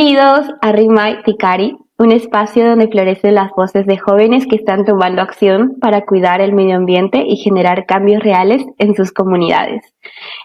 Bienvenidos a Rimay Tikari, un espacio donde florecen las voces de jóvenes que están tomando acción para cuidar el medio ambiente y generar cambios reales en sus comunidades.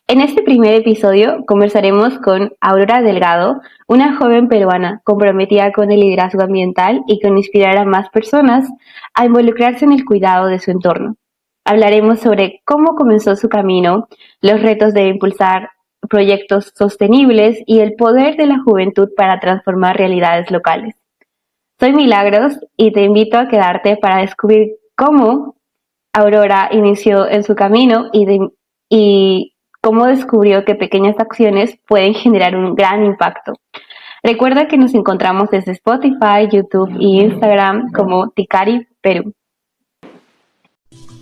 En este primer episodio conversaremos con Aurora Delgado, una joven peruana comprometida con el liderazgo ambiental y con inspirar a más personas a involucrarse en el cuidado de su entorno. Hablaremos sobre cómo comenzó su camino, los retos de impulsar proyectos sostenibles y el poder de la juventud para transformar realidades locales. Soy Milagros y te invito a quedarte para descubrir cómo Aurora inició en su camino y cómo descubrió que pequeñas acciones pueden generar un gran impacto. Recuerda que nos encontramos desde Spotify, YouTube y Instagram como Tikari Perú.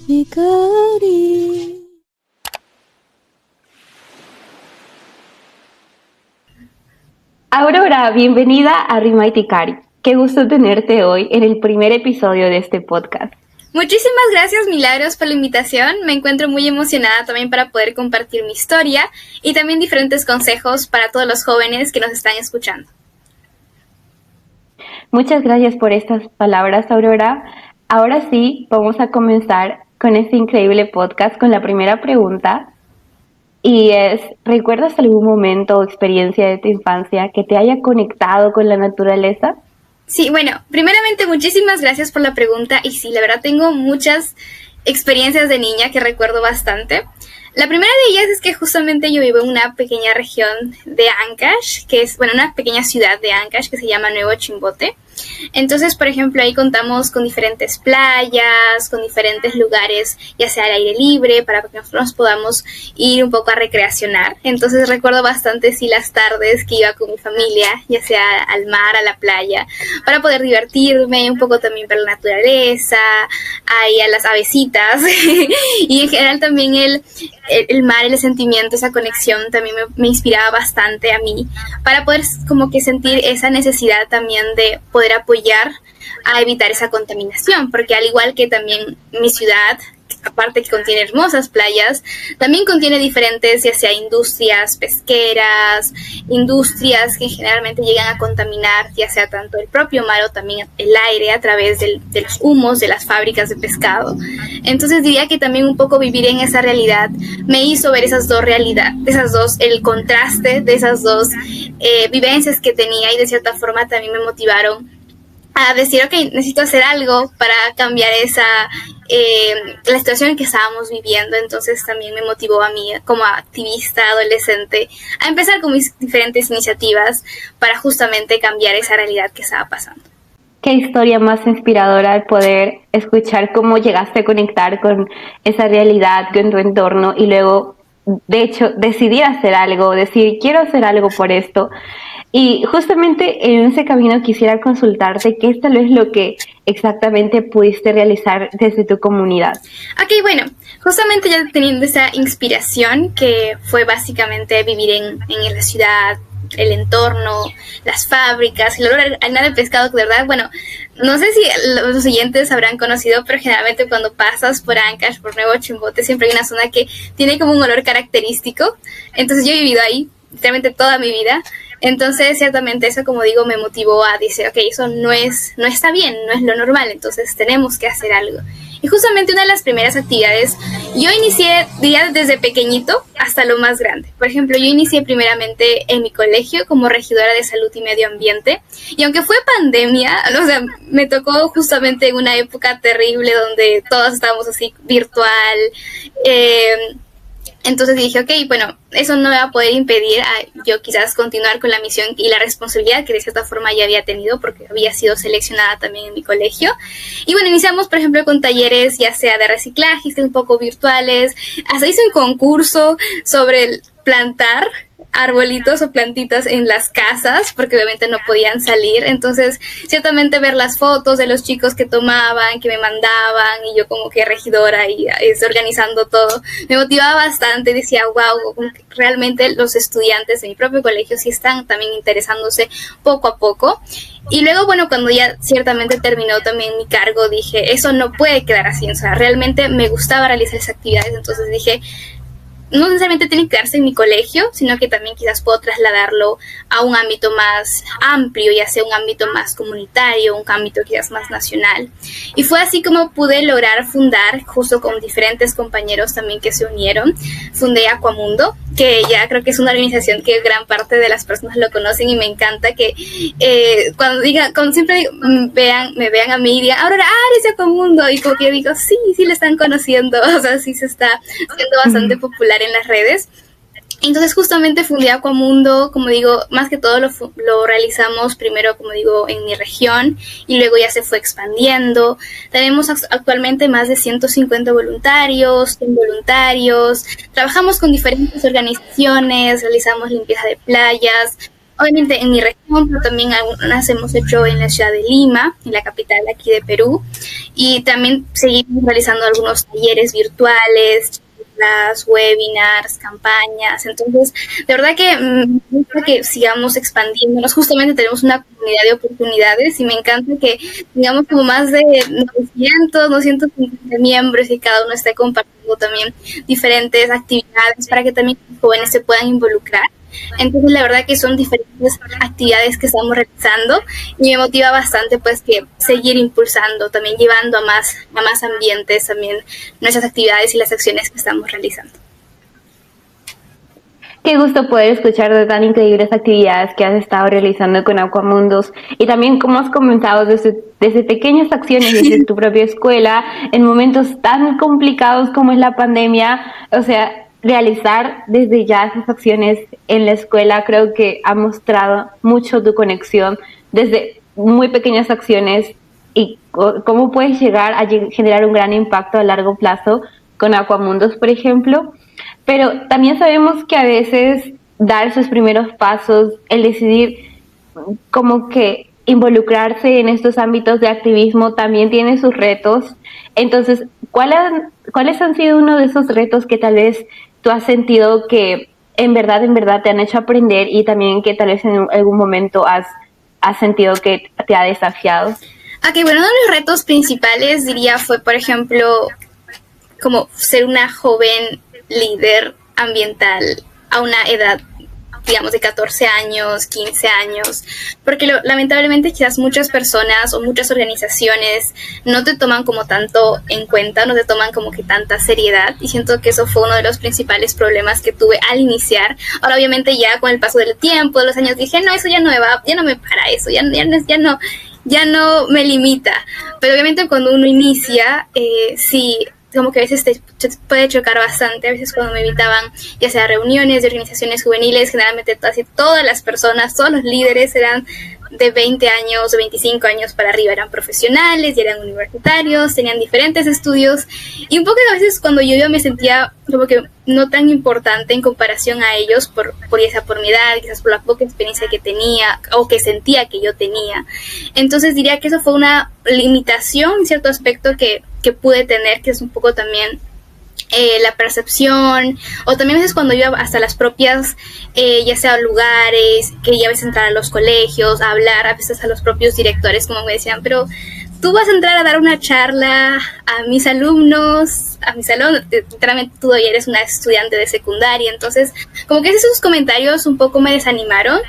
Tikari. Aurora, bienvenida a Rimay Tikari. Qué gusto tenerte hoy en el primer episodio de este podcast. Muchísimas gracias, Milagros, por la invitación. Me encuentro muy emocionada también para poder compartir mi historia y también diferentes consejos para todos los jóvenes que nos están escuchando. Muchas gracias por estas palabras, Aurora. Ahora sí, vamos a comenzar con este increíble podcast con la primera pregunta. Y es, ¿recuerdas algún momento o experiencia de tu infancia que te haya conectado con la naturaleza? Sí, bueno, primeramente muchísimas gracias por la pregunta y sí, la verdad tengo muchas experiencias de niña que recuerdo bastante. La primera de ellas es que justamente yo vivo en una pequeña región de Ancash, que es, una pequeña ciudad de Ancash que se llama Nuevo Chimbote. Entonces, por ejemplo, ahí contamos con diferentes playas, con diferentes lugares, ya sea al aire libre, para que nosotros podamos ir un poco a recreacionar. Entonces recuerdo bastante, sí, las tardes que iba con mi familia, ya sea al mar, a la playa, para poder divertirme, un poco también para la naturaleza, ahí a las avecitas, y en general también el mar, el sentimiento, esa conexión también me inspiraba bastante a mí, para poder como que sentir esa necesidad también de poder apoyar a evitar esa contaminación, porque al igual que también mi ciudad, aparte que contiene hermosas playas, también contiene diferentes, ya sea industrias pesqueras, industrias que generalmente llegan a contaminar, ya sea tanto el propio mar o también el aire a través de los humos de las fábricas de pescado. Entonces diría que también un poco vivir en esa realidad me hizo ver esas dos realidades, el contraste de esas dos vivencias que tenía, y de cierta forma también me motivaron a decir, ok, necesito hacer algo para cambiar la situación en que estábamos viviendo. Entonces también me motivó a mí como activista adolescente a empezar con mis diferentes iniciativas para justamente cambiar esa realidad que estaba pasando. Qué historia más inspiradora el poder escuchar cómo llegaste a conectar con esa realidad, con tu entorno, y luego, de hecho, decidir hacer algo, decir, quiero hacer algo por esto. Y justamente en ese camino quisiera consultarte qué tal vez lo que exactamente pudiste realizar desde tu comunidad. Ok, bueno, justamente ya teniendo esa inspiración que fue básicamente vivir en la ciudad, el entorno, las fábricas, el olor a harina de pescado, que de verdad, no sé si los oyentes habrán conocido, pero generalmente cuando pasas por Ancash, por Nuevo Chimbote, siempre hay una zona que tiene como un olor característico. Entonces yo he vivido ahí literalmente toda mi vida. Entonces, ciertamente eso, como digo, me motivó a decir, ok, eso no está bien, no es lo normal, entonces tenemos que hacer algo. Y justamente una de las primeras actividades, yo inicié, diría, desde pequeñito hasta lo más grande. Por ejemplo, yo inicié primeramente en mi colegio como regidora de salud y medio ambiente. Y aunque fue pandemia, me tocó justamente en una época terrible donde todos estábamos así virtual. Entonces dije, ok, eso no me va a poder impedir a yo quizás continuar con la misión y la responsabilidad que de cierta forma ya había tenido, porque había sido seleccionada también en mi colegio. Y iniciamos, por ejemplo, con talleres ya sea de reciclaje, que un poco virtuales. Hasta hice un concurso sobre plantar arbolitos o plantitas en las casas, porque obviamente no podían salir. Entonces, ciertamente ver las fotos de los chicos que tomaban, que me mandaban, y yo como que regidora y organizando todo, me motivaba bastante. Decía, wow, realmente los estudiantes de mi propio colegio sí están también interesándose poco a poco. Y luego, cuando ya ciertamente terminó también mi cargo, dije, eso no puede quedar así. O sea, realmente me gustaba realizar esas actividades. Entonces dije, no necesariamente tiene que quedarse en mi colegio, sino que también quizás puedo trasladarlo a un ámbito más amplio, ya sea un ámbito más comunitario, un ámbito quizás más nacional. Y fue así como pude lograr fundar, justo con diferentes compañeros también que se unieron, fundé Aquamundo, que ya creo que es una organización que gran parte de las personas lo conocen y me encanta que cuando siempre me vean a mí y digan, Aurora, eres de Aquamundo, y como que yo digo, sí lo están conociendo, o sea, sí se está siendo bastante popular en las redes. Entonces justamente fundé Aquamundo, como digo, más que todo lo realizamos primero, como digo, en mi región y luego ya se fue expandiendo. Tenemos actualmente más de 150 voluntarios, 100 voluntarios, trabajamos con diferentes organizaciones, realizamos limpieza de playas, obviamente en mi región, pero también algunas hemos hecho en la ciudad de Lima, en la capital aquí de Perú, y también seguimos realizando algunos talleres virtuales, las webinars, campañas. Entonces, de verdad que me gusta que sigamos expandiéndonos. Justamente tenemos una comunidad de oportunidades y me encanta que tengamos como más de 950 miembros y cada uno esté compartiendo también diferentes actividades para que también los jóvenes se puedan involucrar. Entonces la verdad que son diferentes actividades que estamos realizando y me motiva bastante pues que seguir impulsando, también llevando a más ambientes también nuestras actividades y las acciones que estamos realizando. Qué gusto poder escuchar de tan increíbles actividades que has estado realizando con Aquamundos y también como has comentado desde pequeñas acciones desde tu propia escuela en momentos tan complicados como es la pandemia, o sea, realizar desde ya esas acciones en la escuela creo que ha mostrado mucho tu conexión desde muy pequeñas acciones y cómo puedes llegar a generar un gran impacto a largo plazo con Aquamundos, por ejemplo. Pero también sabemos que a veces dar sus primeros pasos, el decidir como que involucrarse en estos ámbitos de activismo también tiene sus retos. Entonces, ¿cuáles han sido uno de esos retos que tal vez tú has sentido que en verdad te han hecho aprender y también que tal vez en algún momento has sentido que te ha desafiado? Ok, bueno, uno de los retos principales diría fue, por ejemplo, como ser una joven líder ambiental a una edad, digamos, de 14 años, 15 años, porque lamentablemente quizás muchas personas o muchas organizaciones no te toman como tanto en cuenta, no te toman como que tanta seriedad, y siento que eso fue uno de los principales problemas que tuve al iniciar. Ahora obviamente ya con el paso del tiempo, de los años, dije, no, eso ya no me va, ya no me para eso, ya no me limita, pero obviamente cuando uno inicia, sí, como que a veces te puede chocar bastante. A veces cuando me invitaban, ya sea a reuniones de organizaciones juveniles, generalmente casi todas las personas, todos los líderes eran de 20 años o 25 años para arriba, eran profesionales, y eran universitarios, tenían diferentes estudios, y un poco a veces cuando yo me sentía como que no tan importante en comparación a ellos, por mi edad, quizás por la poca experiencia que tenía o que sentía que yo tenía. Entonces diría que eso fue una limitación en cierto aspecto que pude tener, que es un poco también la percepción, o también a veces cuando iba hasta las propias, ya sea lugares, que ya a veces entrar a los colegios, a hablar, a veces a los propios directores, como me decían, pero tú vas a entrar a dar una charla a mis alumnos, a mi salón, literalmente tú ya eres una estudiante de secundaria. Entonces como que esos comentarios un poco me desanimaron.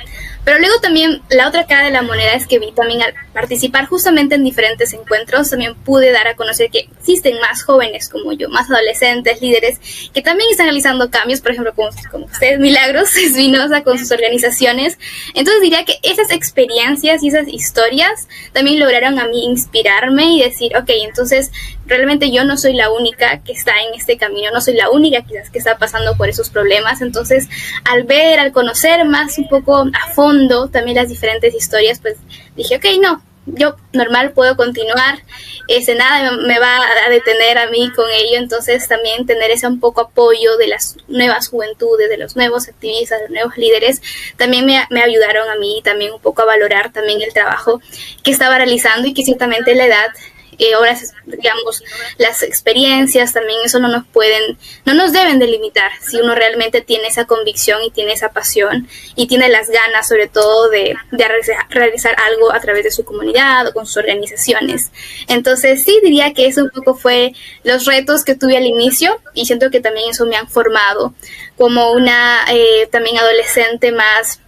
Pero luego también la otra cara de la moneda es que vi también al participar justamente en diferentes encuentros, también pude dar a conocer que existen más jóvenes como yo, más adolescentes, líderes, que también están realizando cambios, por ejemplo, como ustedes, Milagros Espinosa, con sus organizaciones. Entonces diría que esas experiencias y esas historias también lograron a mí inspirarme y decir, ok, entonces realmente yo no soy la única que está en este camino, no soy la única quizás que está pasando por esos problemas. Entonces, al conocer más un poco a fondo también las diferentes historias, pues dije, ok, no, yo normal puedo continuar, nada me va a detener a mí con ello. Entonces también tener ese un poco apoyo de las nuevas juventudes, de los nuevos activistas, de los nuevos líderes, también me ayudaron a mí también un poco a valorar también el trabajo que estaba realizando, y que ciertamente la edad ahora, digamos, las experiencias también, eso no nos deben delimitar si uno realmente tiene esa convicción y tiene esa pasión y tiene las ganas, sobre todo, de realizar algo a través de su comunidad o con sus organizaciones. Entonces, sí, diría que eso un poco fue los retos que tuve al inicio, y siento que también eso me han formado como una también adolescente más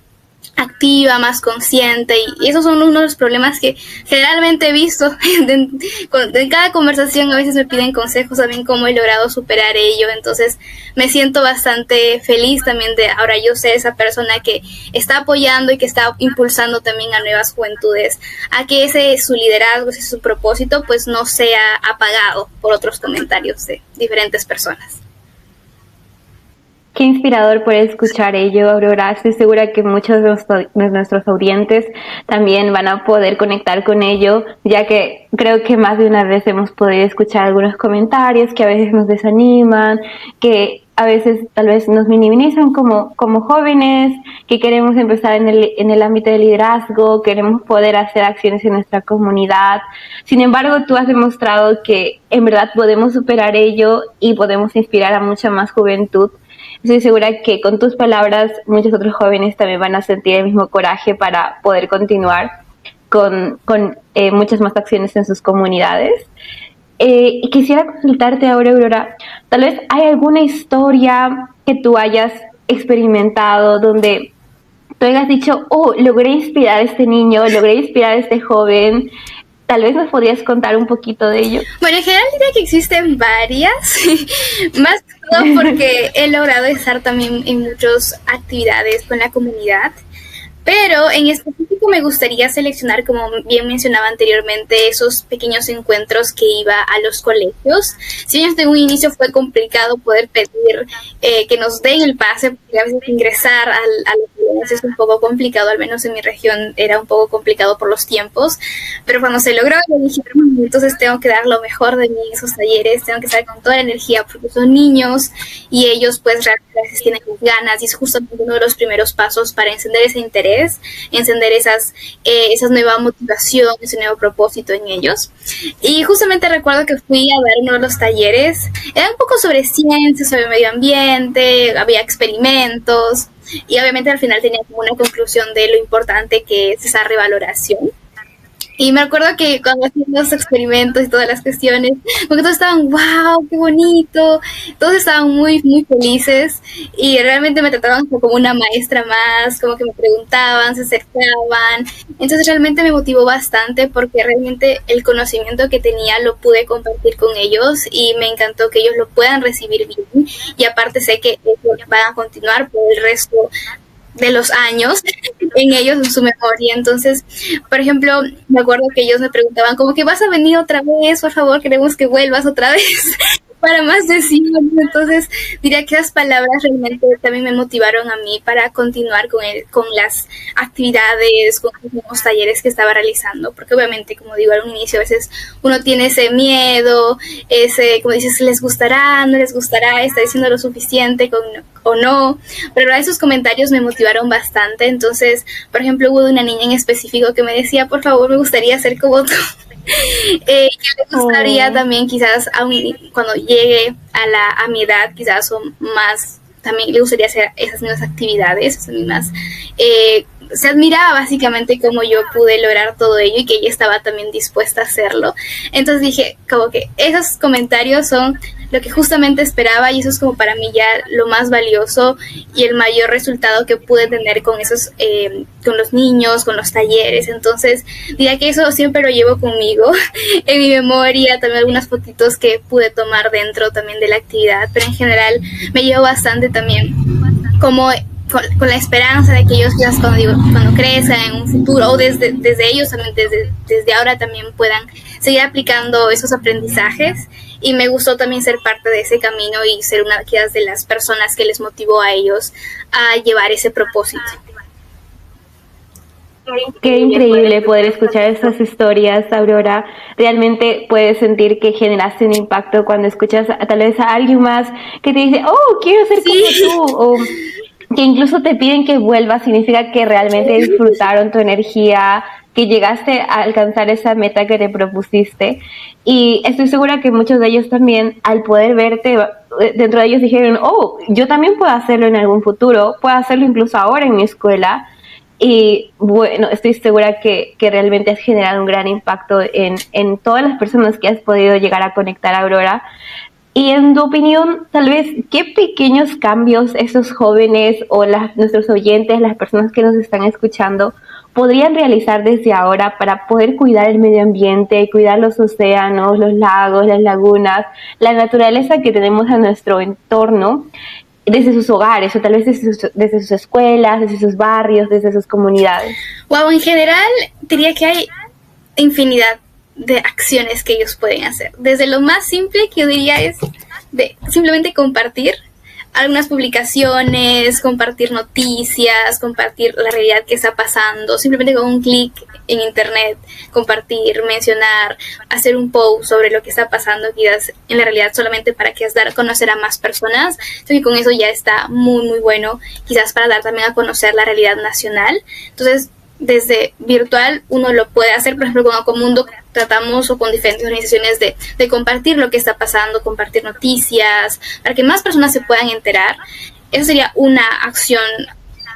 activa, más consciente, y esos son uno de los problemas que generalmente he visto en cada conversación. A veces me piden consejos también cómo he logrado superar ello, entonces me siento bastante feliz también de ahora yo ser esa persona que está apoyando y que está impulsando también a nuevas juventudes a que ese su liderazgo, ese su propósito, pues no sea apagado por otros comentarios de diferentes personas. Qué inspirador poder escuchar ello, Aurora. Estoy segura que muchos de nuestros audientes también van a poder conectar con ello, ya que creo que más de una vez hemos podido escuchar algunos comentarios que a veces nos desaniman, que a veces tal vez nos minimizan como jóvenes, que queremos empezar en el ámbito de liderazgo, queremos poder hacer acciones en nuestra comunidad. Sin embargo, tú has demostrado que en verdad podemos superar ello y podemos inspirar a mucha más juventud. Estoy segura que con tus palabras muchos otros jóvenes también van a sentir el mismo coraje para poder continuar con muchas más acciones en sus comunidades. Y quisiera consultarte ahora, Aurora, tal vez hay alguna historia que tú hayas experimentado donde tú hayas dicho, oh, logré inspirar a este niño, logré inspirar a este joven. Tal vez nos podrías contar un poquito de ello. Bueno, en general diría que existen varias, más que todo porque he logrado estar también en muchas actividades con la comunidad, pero en específico me gustaría seleccionar, como bien mencionaba anteriormente, esos pequeños encuentros que iba a los colegios. Si bien desde un inicio fue complicado poder pedir que nos den el pase, porque a veces ingresar a los colegios es un poco complicado, al menos en mi región era un poco complicado por los tiempos, pero cuando se logró, yo dije, entonces tengo que dar lo mejor de mí en esos talleres, tengo que estar con toda la energía, porque son niños y ellos pues realmente tienen ganas, y es justamente uno de los primeros pasos para encender ese interés, encender esas nueva motivación, ese nuevo propósito en ellos. Y justamente recuerdo que fui a dar uno de los talleres, era un poco sobre ciencia, sobre medio ambiente, había experimentos, y obviamente al final tenía como una conclusión de lo importante que es esa revaloración. Y me acuerdo que cuando hacían los experimentos y todas las cuestiones, porque todos estaban, wow, qué bonito, todos estaban muy, muy felices, y realmente me trataban como una maestra más, como que me preguntaban, se acercaban. Entonces realmente me motivó bastante, porque realmente el conocimiento que tenía lo pude compartir con ellos, y me encantó que ellos lo puedan recibir bien, y aparte sé que van a continuar por el resto de los años en ellos, en su memoria. Entonces, por ejemplo, me acuerdo que ellos me preguntaban como que ¿vas a venir otra vez? Por favor, queremos que vuelvas otra vez para más decirlo. Entonces, diría que esas palabras realmente también me motivaron a mí para continuar con las actividades, con los nuevos talleres que estaba realizando, porque obviamente, como digo al inicio, a veces uno tiene ese miedo, como dices, ¿les gustará? ¿No les gustará? ¿Está diciendo lo suficiente o no? Pero esos comentarios me motivaron bastante. Entonces, por ejemplo, hubo una niña en específico que me decía, por favor, me gustaría ser como tú. Que me gustaría también quizás cuando llegue a mi edad, quizás o más, también le gustaría hacer esas mismas actividades, esas mismas se admiraba básicamente cómo yo pude lograr todo ello, y que ella estaba también dispuesta a hacerlo. Entonces dije, como que esos comentarios son lo que justamente esperaba, y eso es como para mí ya lo más valioso y el mayor resultado que pude tener con esos, con los niños, con los talleres. Entonces diría que eso siempre lo llevo conmigo en mi memoria, también algunas fotitos que pude tomar dentro también de la actividad, pero en general me llevo bastante también como con la esperanza de que ellos quizás cuando crezcan en un futuro, o desde ellos también, desde ahora también puedan seguir aplicando esos aprendizajes. Y me gustó también ser parte de ese camino y ser una quizás de las personas que les motivó a ellos a llevar ese propósito. Qué increíble poder escuchar estas historias, Aurora. Realmente puedes sentir que generaste un impacto cuando escuchas tal vez a alguien más que te dice, oh, quiero ser como tú, o que incluso te piden que vuelvas. Significa que realmente disfrutaron tu energía, que llegaste a alcanzar esa meta que te propusiste. Y estoy segura que muchos de ellos también, al poder verte, dentro de ellos dijeron, oh, yo también puedo hacerlo en algún futuro, puedo hacerlo incluso ahora en mi escuela. Y bueno, estoy segura que realmente has generado un gran impacto en todas las personas que has podido llegar a conectar, Aurora. Y en tu opinión, tal vez, ¿qué pequeños cambios esos jóvenes o nuestros oyentes, las personas que nos están escuchando, podrían realizar desde ahora para poder cuidar el medio ambiente, cuidar los océanos, los lagos, las lagunas, la naturaleza que tenemos a nuestro entorno? Desde sus hogares o tal vez desde sus escuelas, desde sus barrios, desde sus comunidades? Wow, en general diría que hay infinidad de acciones que ellos pueden hacer. Desde lo más simple que yo diría es de simplemente compartir algunas publicaciones, compartir noticias, compartir la realidad que está pasando, simplemente con un clic en internet, compartir, mencionar, hacer un post sobre lo que está pasando quizás en la realidad solamente para quizás dar a conocer a más personas. Entonces con eso ya está muy muy bueno, quizás para dar también a conocer la realidad nacional. Entonces desde virtual uno lo puede hacer, por ejemplo, con Ecomundo tratamos o con diferentes organizaciones de compartir lo que está pasando, compartir noticias, para que más personas se puedan enterar. Eso sería una acción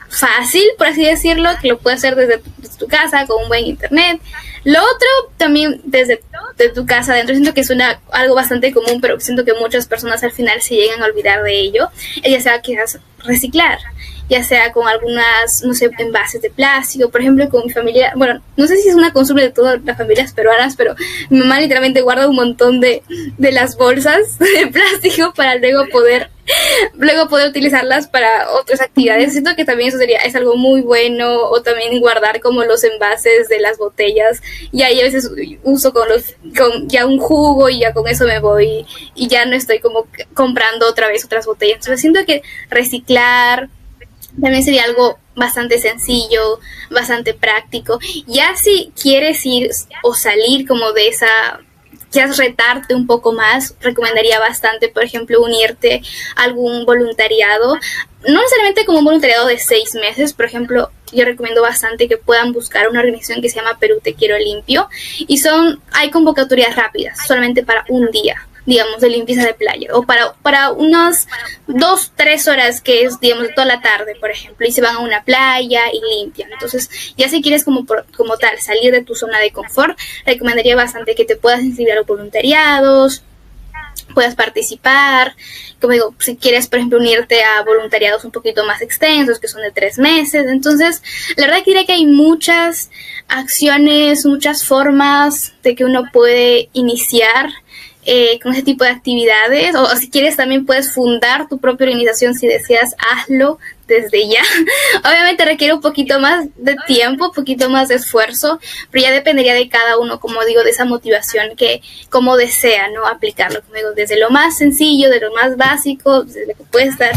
fácil, por así decirlo, que lo puedes hacer desde tu casa, con un buen internet. Lo otro, también desde tu casa adentro, siento que es algo bastante común, pero siento que muchas personas al final se llegan a olvidar de ello, ya sea quizás reciclar, ya sea con algunas, no sé, envases de plástico. Por ejemplo, con mi familia, bueno, no sé si es una costumbre de todas las familias peruanas, pero mi mamá literalmente guarda un montón de las bolsas de plástico para luego poder utilizarlas para otras actividades. Siento que también eso es algo muy bueno, o también guardar como los envases de las botellas, y ahí a veces uso con ya un jugo y ya con eso me voy y ya no estoy como comprando otra vez otras botellas. Entonces siento que reciclar también sería algo bastante sencillo, bastante práctico. Ya si quieres ir o salir como de esa, quieres retarte un poco más, recomendaría bastante, por ejemplo, unirte a algún voluntariado. No necesariamente como un voluntariado de 6 meses, por ejemplo, yo recomiendo bastante que puedan buscar una organización que se llama Perú Te Quiero Limpio, y hay convocatorias rápidas, solamente para un día, digamos, de limpieza de playa, o para unas 2-3 horas, que es, digamos, de toda la tarde, por ejemplo, y se van a una playa y limpian. Entonces, ya si quieres como tal salir de tu zona de confort, recomendaría bastante que te puedas inscribir a los voluntariados, puedas participar. Como digo, si quieres, por ejemplo, unirte a voluntariados un poquito más extensos, que son de 3 meses. Entonces, la verdad que diría que hay muchas acciones, muchas formas de que uno puede iniciar con ese tipo de actividades, o si quieres también puedes fundar tu propia organización. Si deseas, hazlo desde ya. Obviamente requiere un poquito más de tiempo, un poquito más de esfuerzo, pero ya dependería de cada uno, como digo, de esa motivación que como desea, ¿no?, aplicarlo. Como digo, desde lo más sencillo, de lo más básico, desde lo que puedes estar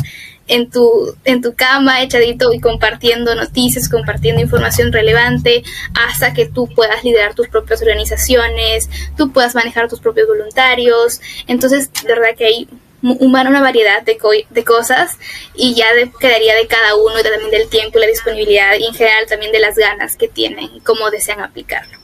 en tu cama echadito y compartiendo noticias, compartiendo información relevante, hasta que tú puedas liderar tus propias organizaciones, tú puedas manejar tus propios voluntarios. Entonces, de verdad que hay una variedad de cosas, y ya quedaría de cada uno, y también del tiempo y la disponibilidad, y en general también de las ganas que tienen y cómo desean aplicarlo.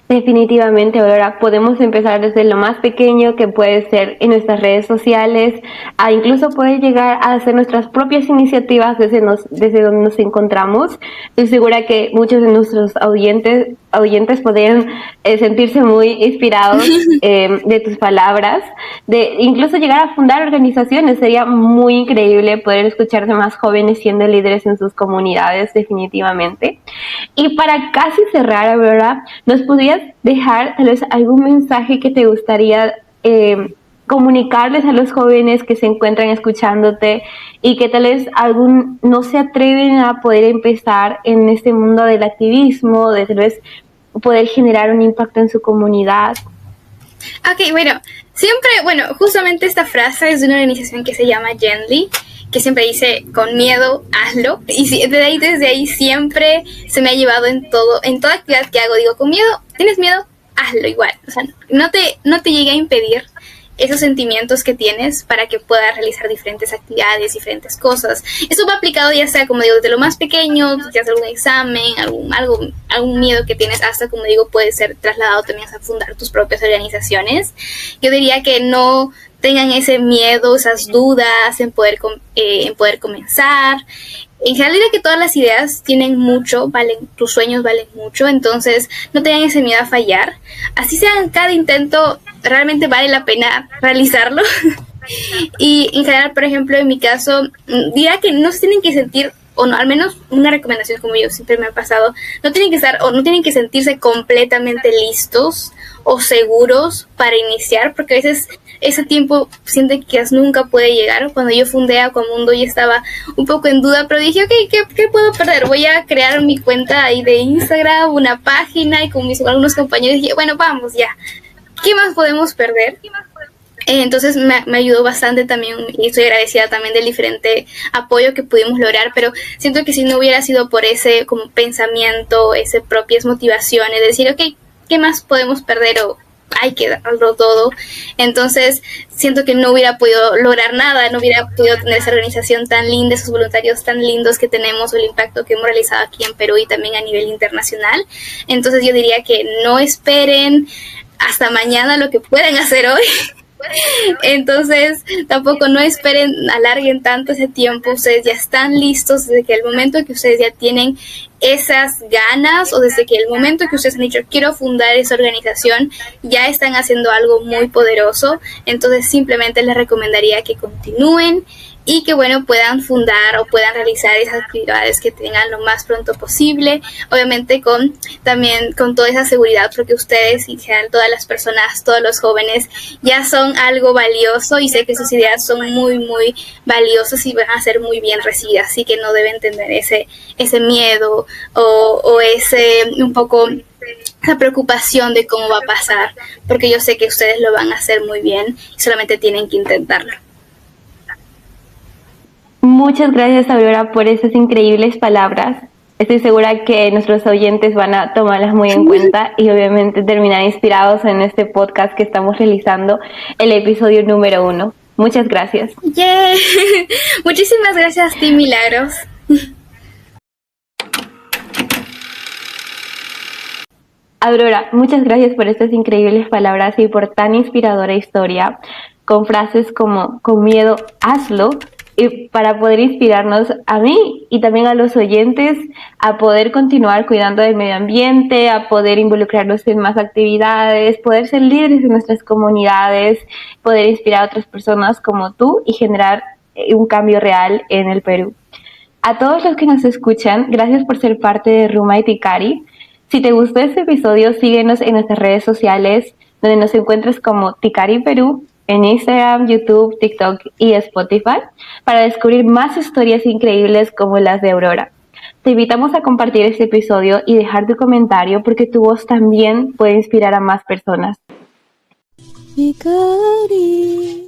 Definitivamente, Aurora, podemos empezar desde lo más pequeño, que puede ser en nuestras redes sociales, a incluso poder llegar a hacer nuestras propias iniciativas desde donde nos encontramos. Estoy segura que muchos de nuestros oyentes podrían sentirse muy inspirados de tus palabras, de incluso llegar a fundar organizaciones. Sería muy increíble poder escuchar de más jóvenes siendo líderes en sus comunidades, definitivamente. Y para casi cerrar, Aurora, ¿nos podrías dejar tal vez algún mensaje que te gustaría comunicarles a los jóvenes que se encuentran escuchándote y que tal vez no se atreven a poder empezar en este mundo del activismo, de tal vez poder generar un impacto en su comunidad? Ok, justamente esta frase es de una organización que se llama Gently, que siempre dice: con miedo, hazlo. Y desde ahí siempre se me ha llevado en toda actividad que hago. Digo, con miedo, ¿tienes miedo? Hazlo igual. O sea, no te llegue a impedir esos sentimientos que tienes para que puedas realizar diferentes actividades, diferentes cosas. Eso va aplicado ya sea, como digo, desde lo más pequeño, si haces algún examen, algún miedo que tienes, hasta, como digo, puede ser trasladado también a fundar tus propias organizaciones. Yo diría que no tengan ese miedo, esas dudas en poder comenzar. En general diría que todas las ideas tienen mucho, tus sueños valen mucho, entonces no tengan ese miedo a fallar. Así sea, cada intento realmente vale la pena realizarlo. Y en general, por ejemplo, en mi caso, diría que no se tienen que sentir, o no, al menos una recomendación como yo siempre me ha pasado, no tienen que estar o no tienen que sentirse completamente listos o seguros para iniciar, porque a veces ese tiempo siente que nunca puede llegar. Cuando yo fundé Aquamundo y estaba un poco en duda, pero dije, ok, ¿qué puedo perder? Voy a crear mi cuenta ahí de Instagram, una página, y con algunos compañeros dije, bueno, vamos ya, ¿qué más podemos perder? Entonces me ayudó bastante también, y estoy agradecida también del diferente apoyo que pudimos lograr, pero siento que si no hubiera sido por ese como pensamiento, ese propias motivaciones, decir, ok, ¿qué más podemos perder? O hay que darlo todo. Entonces siento que no hubiera podido lograr nada, no hubiera podido tener esa organización tan linda, esos voluntarios tan lindos que tenemos, o el impacto que hemos realizado aquí en Perú y también a nivel internacional. Entonces yo diría que no esperen hasta mañana lo que pueden hacer hoy. Entonces tampoco no esperen, alarguen tanto ese tiempo. Ustedes ya están listos desde que el momento que ustedes ya tienen esas ganas, o desde que el momento que ustedes han dicho quiero fundar esa organización, ya están haciendo algo muy poderoso. Entonces simplemente les recomendaría que continúen y que bueno, puedan fundar o puedan realizar esas actividades que tengan lo más pronto posible, obviamente también con toda esa seguridad, porque ustedes y todas las personas, todos los jóvenes ya son algo valioso, y sé que sus ideas son muy muy valiosas y van a ser muy bien recibidas, así que no deben tener ese miedo o ese un poco esa preocupación de cómo va a pasar, porque yo sé que ustedes lo van a hacer muy bien y solamente tienen que intentarlo. Muchas gracias, Aurora, por esas increíbles palabras. Estoy segura que nuestros oyentes van a tomarlas muy en cuenta y obviamente terminar inspirados en este podcast que estamos realizando, el episodio número 1. Muchas gracias. Yeah. Muchísimas gracias a ti, Milagros. Aurora, muchas gracias por estas increíbles palabras y por tan inspiradora historia, con frases como "con miedo, hazlo", y para poder inspirarnos a mí y también a los oyentes a poder continuar cuidando del medio ambiente, a poder involucrarnos en más actividades, poder ser líderes de nuestras comunidades, poder inspirar a otras personas como tú y generar un cambio real en el Perú. A todos los que nos escuchan, gracias por ser parte de Ruma y Ticari. Si te gustó este episodio, síguenos en nuestras redes sociales, donde nos encuentras como Ticari Perú, en Instagram, YouTube, TikTok y Spotify, para descubrir más historias increíbles como las de Aurora. Te invitamos a compartir este episodio y dejar tu comentario, porque tu voz también puede inspirar a más personas. Ticari.